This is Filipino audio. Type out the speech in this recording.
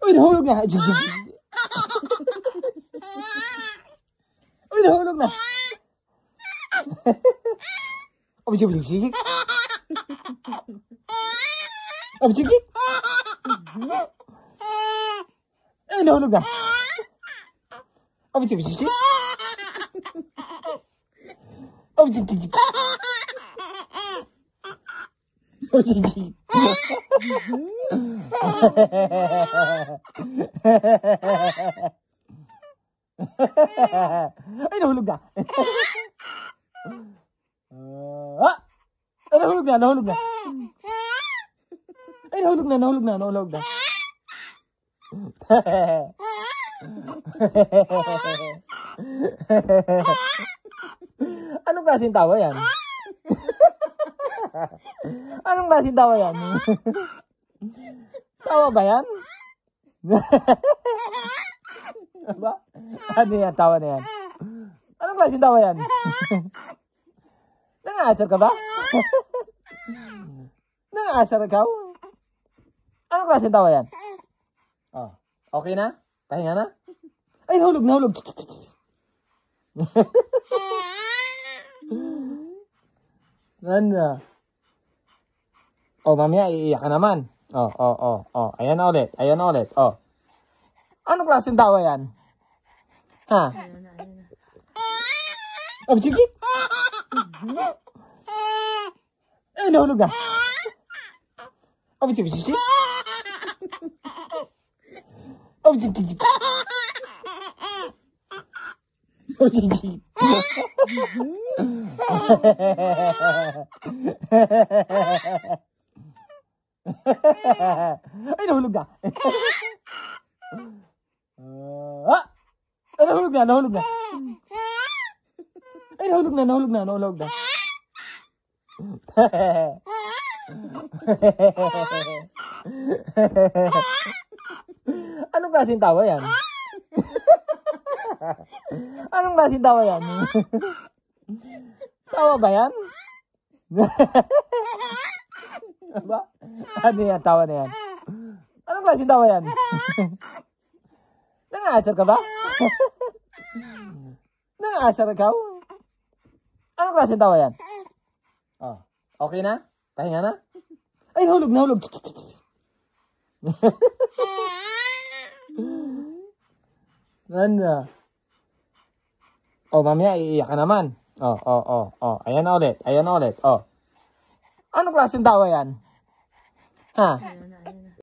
Uy, nahulog na. Uy, nahulog na. Abjik. Ay, nahulog na. Abjik. Ay, nahulog na. Ay, nahulog na. Ay, nahulog na. Anong klaseng tawa yan? Anong klaseng tawa yan? Tawa ba yan? Ba? Ano yan? Tawa na yan? Anong klaseng tawa yan? Nangasar ka ba? Nangasar ka? Anong klaseng tawa yan? Oh, okay na? Pahinga na? Ay, nahulog. Ano? Oh, mamaya iiyak ka naman. Oh. Ayan na ulit. Oh. Anong klaseng tawa yan? Ha? Oh, sige. Ay, nahulog na. Oh, sige. Oh, sige. Oh, sige. Ay, nahulog na. Ay, nahulog na. Ay, nahulog na. Anong klaseng tawa yan? Anong klaseng tawa yan? Tawa ba yan? Ba? Ano yan? Tawa na yan? Anong klaseng tawa yan? Nangasar ka ba? Nangasar ka? Anong klaseng tawa yan? Oh, okay na? Pahinga na? Ay, nahulog. Ano? Oh, mamaya iiyak ka naman. Oh. Ayan na ulit. Oh. Anong klaseng tawa yan? Ha?